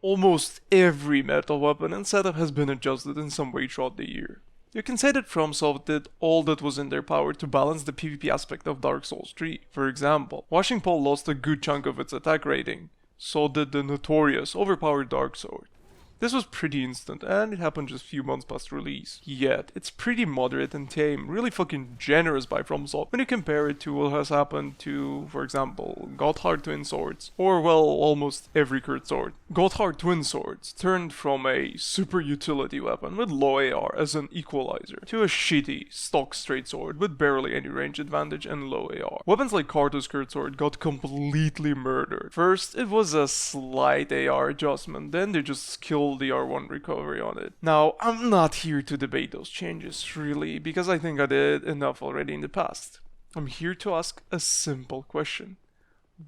almost every metal weapon and setup has been adjusted in some way throughout the year. You can say that FROMSOFT did all that was in their power to balance the PvP aspect of Dark Souls 3. For example, Washing Pole lost a good chunk of its attack rating, so did the notorious overpowered Dark Sword. This was pretty instant, and it happened just a few months past release. Yet, it's pretty moderate and tame, really fucking generous by FROMSOFT when you compare it to what has happened to, for example, Gotthard Twin Swords, or well, almost every Kurt sword. Gotthard Twin Swords turned from a super utility weapon with low AR as an equalizer, to a shitty, stock straight sword with barely any range advantage and low AR. Weapons like Karto's Kurt Sword got completely murdered. First, it was a slight AR adjustment, then they just killed the R1 recovery on it. Now, I'm not here to debate those changes, really, because I think I did enough already in the past. I'm here to ask a simple question.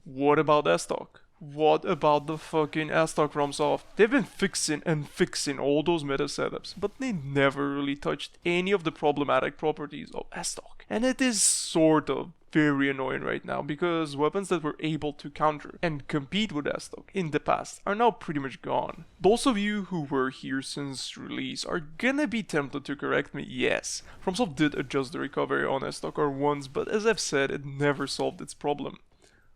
What about Estoc? What about the fucking Estoc FROMSOFT? They've been fixing and fixing all those meta setups, but they never really touched any of the problematic properties of Estoc. And it is sort of very annoying right now because weapons that were able to counter and compete with Estoc in the past are now pretty much gone. Those of you who were here since release are gonna be tempted to correct me. Yes, FROMSOFT did adjust the recovery on Estoc once, but as I've said, it never solved its problem.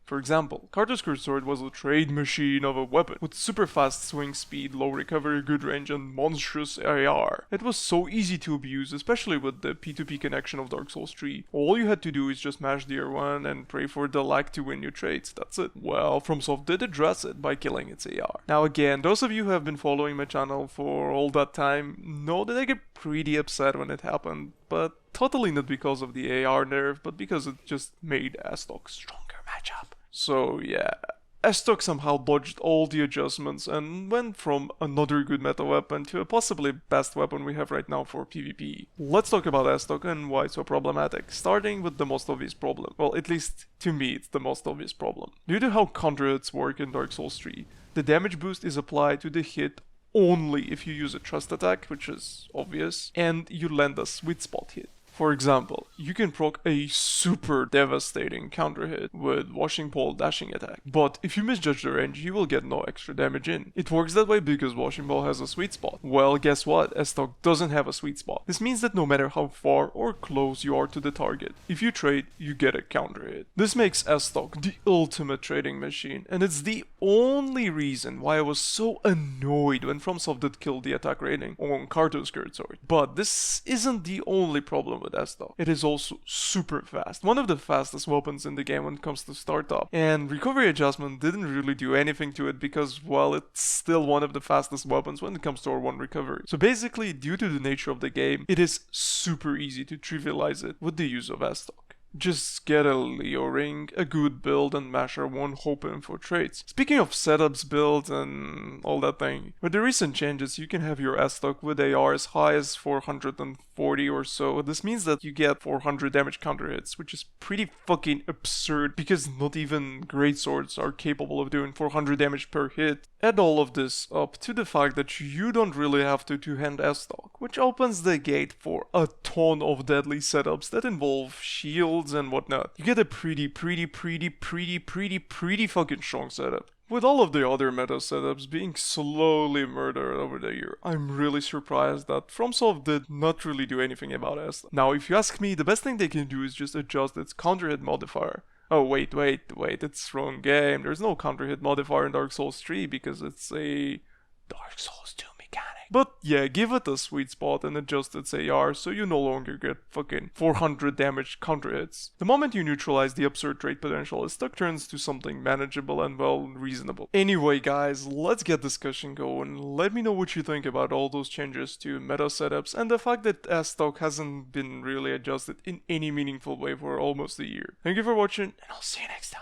For example, Karto's Kurt Sword was a trade machine of a weapon, with super fast swing speed, low recovery, good range, and monstrous AR. It was so easy to abuse, especially with the P2P connection of Dark Souls 3. All you had to do is just mash the R1 and pray for the lag to win your trades, that's it. Well, FROMSOFT did address it by killing its AR. Now again, those of you who have been following my channel for all that time know that I get pretty upset when it happened, but totally not because of the AR nerf, but because it just made Estoc stronger matchup. So yeah, Estoc somehow dodged all the adjustments and went from another good meta weapon to a possibly best weapon we have right now for PvP. Let's talk about Estoc and why it's so problematic, starting with the most obvious problem. Well, at least to me it's the most obvious problem. Due to how counter hits work in Dark Souls 3, the damage boost is applied to the hit only if you use a thrust attack, which is obvious, and you land a sweet spot hit. For example, you can proc a super devastating counter hit with Washing Pole dashing attack, but if you misjudge the range, you will get no extra damage in. It works that way because Washing Pole has a sweet spot. Well, guess what? Estoc doesn't have a sweet spot. This means that no matter how far or close you are to the target, if you trade, you get a counter hit. This makes Estoc the ultimate trading machine, and it's the only reason why I was so annoyed when FROMSOFT did kill the attack rating on Karto's Kurt Sword. But this isn't the only problem with Estoc. It is also super fast, one of the fastest weapons in the game when it comes to startup, and recovery adjustment didn't really do anything to it because, well, it's still one of the fastest weapons when it comes to R1 recovery. So basically, due to the nature of the game, it is super easy to trivialize it with the use of Estoc. Just get a Leo ring, a good build, and mash R1 hoping for trades. Speaking of setups, builds, and all that thing, with the recent changes you can have your Estoc with AR as high as 440 or so. This means that you get 400 damage counter hits, which is pretty fucking absurd because not even great swords are capable of doing 400 damage per hit. Add all of this up to the fact that you don't really have to two-hand Estoc, which opens the gate for a ton of deadly setups that involve shields and whatnot. You get a pretty fucking strong setup. With all of the other meta setups being slowly murdered over the year, I'm really surprised that FROMSOFT did not really do anything about Estoc. Now, if you ask me, the best thing they can do is just adjust its counter hit modifier. Oh, wait, it's wrong game. There's no counter hit modifier in Dark Souls 3 because it's a Dark Souls 2 mechanic. But yeah, give it a sweet spot and adjust its AR so you no longer get fucking 400 damage counter hits. The moment you neutralize the absurd trade potential, Estoc turns to something manageable and, well, reasonable. Anyway guys, let's get discussion going. Let me know what you think about all those changes to meta setups and the fact that Estoc hasn't been really adjusted in any meaningful way for almost a year. Thank you for watching, and I'll see you next time.